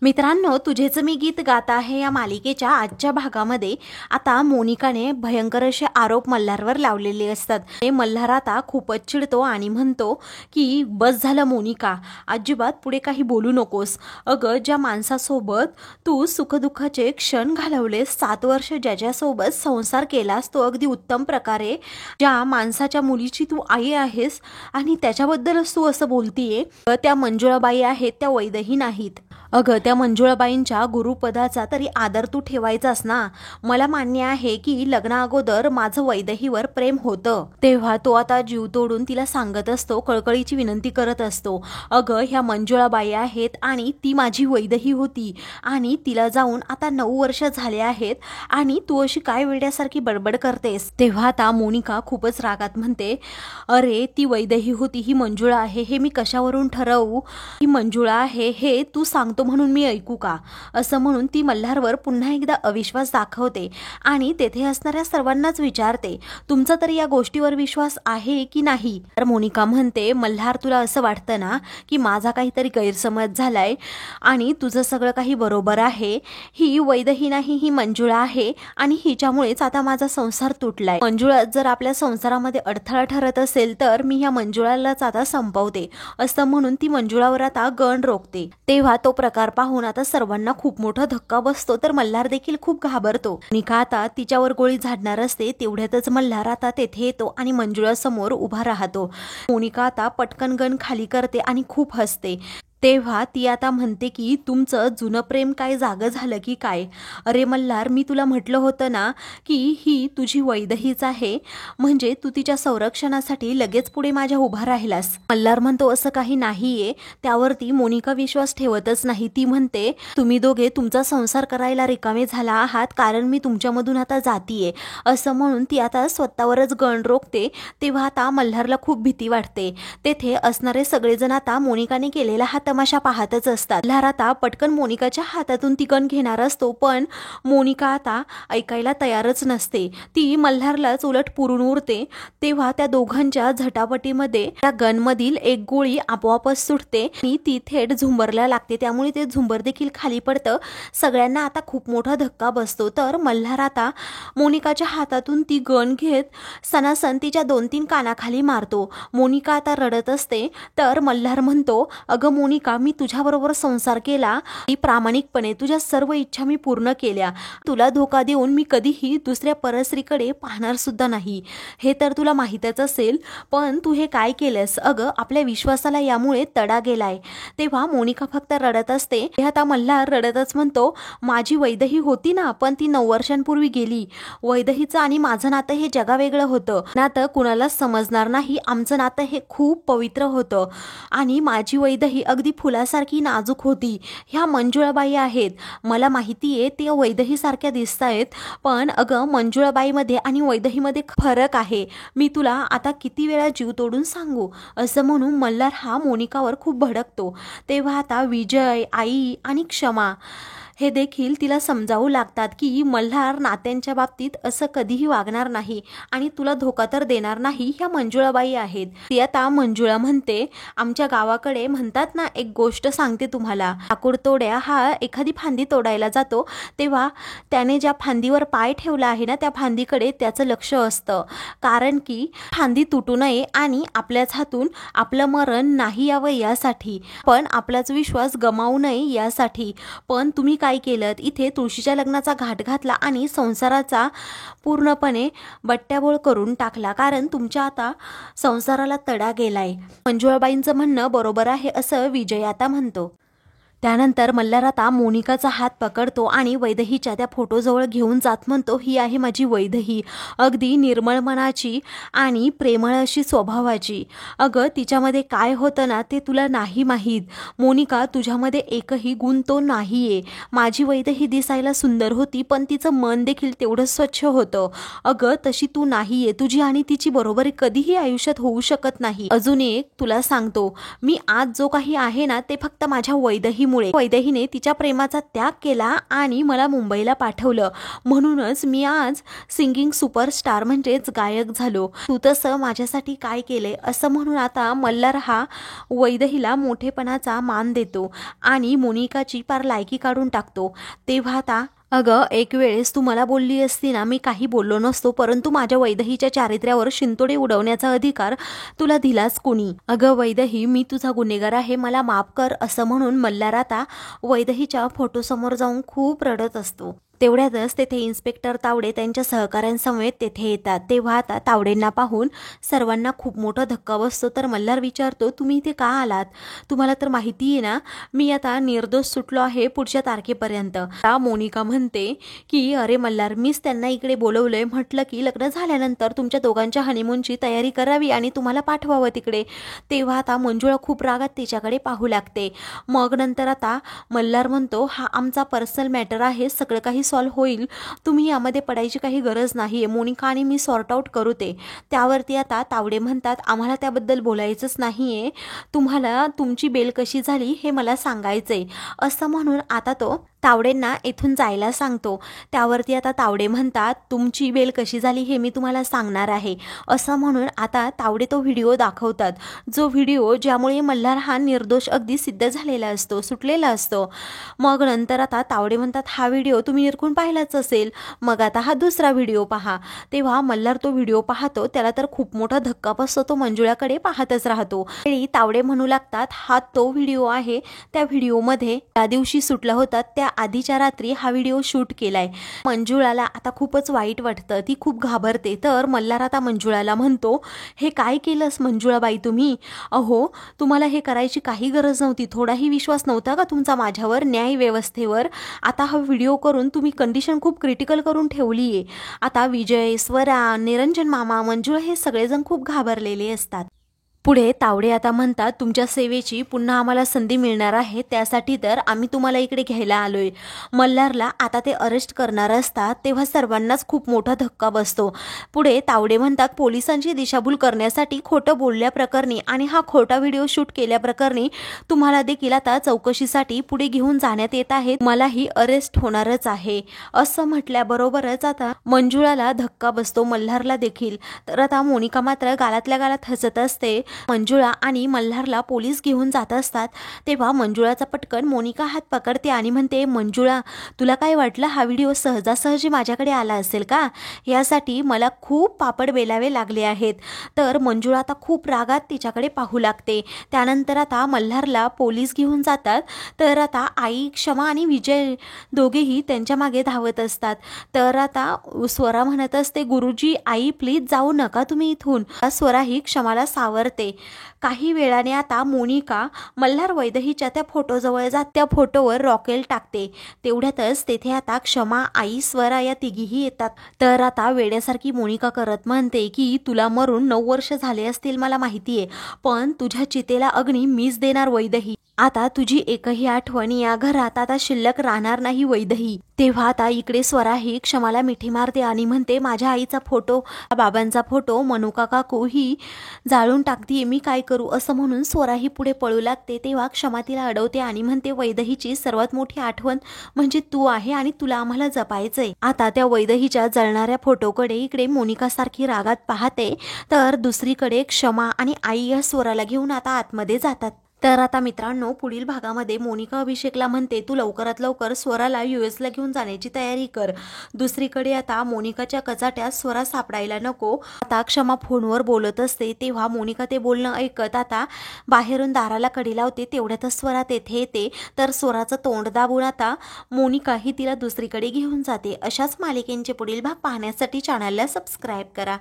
मित्रांनो, तुझेच मी गीत गात आहे या मालिकेच्या आजच्या भागामध्ये आता मोनिकाने भयंकर असे आरोप मल्हारवर लावलेले असतात. मल्हार आता खूपच चिडतो आणि म्हणतो की बस झालं मोनिका, अजिबात पुढे काही बोलू नकोस. अगं, ज्या माणसासोबत तू सुखदुःखाचे क्षण घालवलेस, 7 वर्ष ज्याच्यासोबत संसार केलास, तो अगदी उत्तम प्रकारे ज्या माणसाच्या मुलीची तू आई आहेस आणि त्याच्याबद्दलच तू असं बोलतीये. त्या मंजुळाबाई आहेत त्या वैदही नाहीत. अगं, त्या मंजुळाबाईंच्या गुरुपदाचा तरी आदर तू ठेवायचास ना. मला मान्य आहे की लग्ना अगोदर माझं वैदहीवर प्रेम होतं, तेव्हा तो आता जीव तोडून तिला सांगत असतो, कळकळीची विनंती करत असतो. अगं, ह्या मंजुळाबाई आहेत आणि ती माझी वैदही होती आणि तिला जाऊन आता 9 वर्ष झाले आहेत आणि तू अशी काय वेड्यासारखी बडबड करतेस. तेव्हा आता मोनिका खूपच रागात म्हणते, अरे ती वैदही होती, ही मंजुळा आहे, हे मी कशावरून ठरवू? ही मंजुळा आहे हे तू सांगतो म्हणून मी ऐकू का? असं म्हणून ती मल्हारवर पुन्हा एकदा अविश्वास दाखवते आणि तेथे असणाऱ्या सर्वांनाच विचारते, तुमचा तरी या गोष्टीवर विश्वास आहे की नाही? तर मोनिका म्हणते, मल्हार, तुला असं वाटतं ना की माझा काहीतरी गैरसमज झालाय आणि तुझं सगळं काही बरोबर आहे. ही वैदही नाही, ही मंजुळा आहे आणि हिच्यामुळेच आता माझा संसार तुटलाय. मंजुळा जर आपल्या संसारामध्ये अडथळा ठरत असेल तर मी ह्या मंजुळालाच आता संपवते, असं म्हणून ती मंजुळावर आता गण रोखते. तेव्हा तो प्रकार पाहून आता सर्वांना खूप मोठा धक्का बसतो, तर मल्हार देखील खूप घाबरतो. मोनिका आता तिच्यावर गोळी झाडणार असते, तेवढ्यातच मल्हार आता तेथे येतो आणि मंजुळा समोर उभा राहतो. मोनिका आता पटकन गण खाली करते आणि खूप हसते. तेव्हा ती आता म्हणते की तुमचं जुनं प्रेम काय जागं झालं की काय? अरे मल्हार, मी तुला म्हटलं होतं ना की ही तुझी वैदहीच आहे, म्हणजे तू तिच्या संरक्षणासाठी लगेच पुढे माझ्या उभा राहिलास. मल्हार म्हणतो, असं काही नाहीये. त्यावरती मोनिका विश्वास ठेवतच नाही. ती म्हणते, तुम्ही दोघे तुमचा संसार करायला रिकामे झाला आहात, कारण मी तुमच्यामधून आता जातीये. असं म्हणून ती आता स्वतःवरच गण रोखते. तेव्हा आता मल्हारला खूप भीती वाटते. तेथे असणारे सगळेजण आता मोनिकाने केलेला हा तमाशा पाहतच असतात. मल्हार आता पटकन मोनिकाच्या हातातून ती गन घेणार असतो, पण मोनिका आता ऐकायला तयारच नसते. ती मल्हारलाच उलट पुरून उरते. तेव्हा त्या दोघांच्या झटापटीमध्ये त्या गनमधील एक गोळी आपोआपच सुटते आणि ती थेट झुंबरला लागते. त्यामुळे ते झुंबर देखील खाली पडतं. सगळ्यांना आता खूप मोठा धक्का बसतो. तर मल्हार आता मोनिकाच्या हातातून ती गन घेत सणासण तिच्या 2-3 कानाखाली मारतो. मोनिका आता रडत असते. तर मल्हार म्हणतो, अगं मोनिका, मी तुझ्याबरोबर संसार केला, मी प्रामाणिकपणे तुझ्या सर्व इच्छा मी पूर्ण केल्या. तुला धोका देऊन मी कधीही दुसऱ्या परस्त्रीकडे पाहणार सुद्धा नाही, हे तर तुला माहीतच असेल. पण तू हे काय केलंस? अगं, आपल्या विश्वासाला यामुळे तडा गेलाय. तेव्हा मोनिका फक्त रडत असते. आता मल्हार रडतच म्हणतो, माझी वैदही होती ना, पण ती 9 वर्षांपूर्वी गेली. वैदहीचं आणि माझं नातं हे जगावेगळं होतं. नातं कुणालाच समजणार नाही. आमचं नातं हे खूप पवित्र होतं आणि माझी वैदही अगदी फुलासारखी नाजूक होती. ह्या मंजुळाबाई आहेत, मला माहितीये ते वैदहीसारख्या दिसतायत, पण अगं मंजुळाबाईमध्ये आणि वैदहीमध्ये फरक आहे. मी तुला आता किती वेळा जीव तोडून सांगू? असं म्हणून मल्हार हा मोनिकावर खूप भडकतो. तेव्हा आता विजय, आई आणि क्षमा हे देखील तिला समजावू लागतात की मल्हार नात्यांच्या बाबतीत असं कधीही वागणार नाही आणि तुला धोका तर देणार नाही. ह्या मंजुळाबाई आहेत. ती आता मंजुळा म्हणते, आमच्या गावाकडे म्हणतात ना, एक गोष्ट सांगते तुम्हाला. लाकूड तोड्या हा एखादी फांदी तोडायला जातो, तेव्हा त्याने ज्या फांदीवर पाय ठेवला आहे ना, त्या फांदीकडे त्याचं लक्ष असतं, कारण की फांदी तुटू नये आणि आपल्याच हातून आपलं मरण नाही यावं यासाठी, पण आपलाच विश्वास गमावू नये यासाठी. पण तुम्ही काय केलं? इथे तुळशीच्या लग्नाचा घाट घातला आणि संसाराचा पूर्णपणे बट्ट्याबोळ करून टाकला, कारण तुमच्या आता संसाराला तडा गेलाय. मंजुळाबाईंचं म्हणणं बरोबर आहे असं विजय आता म्हणतो. त्यानंतर मल्हार आता मोनिकाचा हात पकडतो आणि वैदहीच्या त्या फोटोजवळ घेऊन जात म्हणतो, ही आहे माझी वैदही, अगदी निर्मळ मनाची आणि प्रेमळ अशी स्वभावाची. अगं, तिच्यामध्ये काय होतं ना ते तुला नाही माहीत. मोनिका, तुझ्यामध्ये एकही गुण तो नाहीये. माझी वैदही दिसायला सुंदर होती, पण तिचं मन देखील तेवढं स्वच्छ होतं. अगं, तशी तू नाहीये. तुझी आणि तिची बरोबरी कधीही आयुष्यात होऊ शकत नाही. अजून एक तुला सांगतो, मी आज जो काही आहे ना ते फक्त माझ्या वैदही वैदेहीमुळे वैदेहीने तिच्या प्रेमाचा त्याग केला आणि मला मुंबईला पाठवलं, म्हणूनच मी आज सिंगिंग सुपरस्टार म्हणजेच गायक झालो. तू तसं माझ्यासाठी काय केले असं म्हणून आता मल्हार हा वैदेहीला मोठेपणाचा मान देतो आणि मोनिकाची पार लायकी काढून टाकतो. तेव्हा आता अगं एक वेळेस तू मला बोलली असती ना, मी काही बोललो नसतो, परंतु माझ्या वैदेहीच्या चारित्र्यावर शिंतोडे उडवण्याचा अधिकार तुला दिलाच कोणी? अगं वैदेही, मी तुझा गुन्हेगार आहे, मला माफ कर असं म्हणून मल्हार आता वैदेहीच्या फोटोसमोर जाऊन खूप रडत असतो. तेवढ्यातच तेथे इन्स्पेक्टर तावडे त्यांच्या सहकाऱ्यांसमवेत तेथे येतात. तेव्हा आता तावडेंना पाहून सर्वांना खूप मोठा धक्का बसतो. तर मल्हार विचारतो, तुम्ही इथे का आलात? तुम्हाला तर माहिती आहे ना, मी आता निर्दोष सुटलो आहे पुढच्या तारखेपर्यंत. मोनिका म्हणते की अरे मल्हार, मीच त्यांना इकडे बोलवलंय, म्हटलं की लग्न झाल्यानंतर तुमच्या दोघांच्या हनीमूनची तयारी करावी आणि तुम्हाला पाठवावं तिकडे. तेव्हा आता मंजुळा खूप रागात तिच्याकडे पाहू लागते. मग नंतर आता मल्हार म्हणतो, हा आमचा पर्सनल मॅटर आहे, सगळं काही सॉल्व्ह होईल, तुम्ही यामध्ये पडायची काही गरज नाहीये, मोनिका आणि मी सॉर्ट आउट करू ते. त्यावरती आता तावडे म्हणतात, आम्हाला त्याबद्दल बोलायचंच नाहीये, तुम्हाला तुमची बेल कशी झाली हे मला सांगायचंय. असं म्हणून आता तो तावडेंना इथून जायला सांगतो. त्यावरती आता तावडे म्हणतात, तुमची बेल कशी झाली हे मी तुम्हाला सांगणार आहे. असं म्हणून आता तावडे तो व्हिडिओ दाखवतात, जो व्हिडिओ ज्यामुळे मल्हार हा निर्दोष अगदी सिद्ध झालेला असतो, सुटलेला असतो. मग नंतर आता तावडे म्हणतात, हा व्हिडिओ तुम्ही निरखून पाहिलाच असेल, मग आता हा दुसरा व्हिडिओ पहा. तेव्हा मल्हार तो व्हिडिओ पाहतो, त्याला तर खूप मोठा धक्का बसतो, तो मंजुळाकडे पाहतच राहतो. तावडे म्हणू लागतात, हा तो व्हिडिओ आहे, त्या व्हिडिओमध्ये त्या दिवशी सुटला होता त्या आधीच्या रात्री हा व्हिडिओ शूट केलाय. मंजुळाला आता खूपच वाईट वाटतं, ती खूप घाबरते. तर मल्हार आता मंजुळाला म्हणतो, हे काय केलंस मंजुळाबाई तुम्ही? अहो तुम्हाला हे करायची काही गरज नव्हती, थोडाही विश्वास नव्हता का तुमचा माझ्यावर, न्याय व्यवस्थेवर? आता हा व्हिडिओ करून तुम्ही कंडिशन खूप क्रिटिकल करून ठेवली आहे. आता विजय, स्वरा, निरंजन मामा, मंजुळा हे सगळेजण खूप घाबरलेले असतात. पुढे तावडे आता म्हणतात, तुमच्या सेवेची पुन्हा आम्हाला संधी मिळणार आहे, त्यासाठी तर आम्ही तुम्हाला इकडे घ्यायला आलोय. मल्हारला आता ते अरेस्ट करणार असतात, तेव्हा सर्वांनाच खूप मोठा धक्का बसतो. पुढे तावडे म्हणतात, पोलिसांची दिशाभूल करण्यासाठी खोटं बोलल्याप्रकरणी आणि हा खोटा व्हिडिओ शूट केल्याप्रकरणी तुम्हाला देखील आता चौकशीसाठी पुढे घेऊन जाण्यात येत आहे, मलाही अरेस्ट होणारच आहे. असं म्हटल्याबरोबरच आता मंजुळाला धक्का बसतो, मल्हारला देखील. तर आता मोनिका मात्र गालातल्या गालात हसत असते. मंजुळा आणि मल्हारला पोलीस घेऊन जात असतात. तेव्हा मंजुळाचा पटकन मोनिका हात पकडते आणि म्हणते, मंजुळा तुला काय वाटलं हा व्हिडिओ सहजासहजी माझ्याकडे आला असेल का? यासाठी मला खूप पापड बेलावे लागले आहेत. तर मंजुळा आता खूप रागात तिच्याकडे पाहू लागते. त्यानंतर आता मल्हारला पोलीस घेऊन जातात. तर आता आई, क्षमा आणि विजय दोघेही त्यांच्या मागे धावत असतात. तर आता स्वरा म्हणत असते, गुरुजी आई प्लीज जाऊ नका तुम्ही इथून. स्वरा ही क्षमाला सावरते. काही वेळाने आता मोनिका मल्हार वैदेहीच्या त्या फोटोजवळ जात त्या फोटोवर रॉकेल टाकते. तेवढ्यातच तेथे आता क्षमा, आई, स्वरा या तिघीही येतात. तर आता वेड्यासारखी मोनिका करत म्हणते की तुला मरून 9 वर्ष झाले असतील मला माहितीये, पण तुझ्या चितेला अग्नी मीच देणार वैदेही. आता तुझी एकही आठवण या घरात आता शिल्लक राहणार नाही वैदेही. तेव्हा आता इकडे स्वरा ही क्षमाला मिठी मारते आणि म्हणते, माझ्या आईचा फोटो, बाबांचा फोटो मनुका काकू ही जाळून टाकतीये, मी काय करू? असं म्हणून स्वरा ही पुढे पळू लागते. तेव्हा क्षमा तिला अडवते आणि म्हणते, वैदेहीची सर्वात मोठी आठवण म्हणजे तू आहे आणि तुला आम्हाला जपायचंय. आता त्या वैदेहीच्या जळणाऱ्या फोटोकडे इकडे मोनिका सारखी रागात पाहते. तर दुसरीकडे क्षमा आणि आई या स्वराला घेऊन आता आतमध्ये जातात. तर आता मित्रांनो, पुढील भागामध्ये मोनिका अभिषेकला म्हणते, तू लवकरात लवकर स्वराला US ला घेऊन जाण्याची तयारी कर. दुसरीकडे आता मोनिकाच्या कचाट्यात स्वरा सापडायला नको. आता क्षमा फोनवर बोलत असते. तेव्हा मोनिका ते बोलणं ऐकत आता बाहेरून दाराला कडी लावते. तेवढ्यातच स्वरा तेथे येते. तर स्वराचं तोंड दाबून आता मोनिका ही तिला दुसरीकडे घेऊन जाते. अशाच मालिकेंचे पुढील भाग पाहण्यासाठी चॅनलला सबस्क्राईब करा.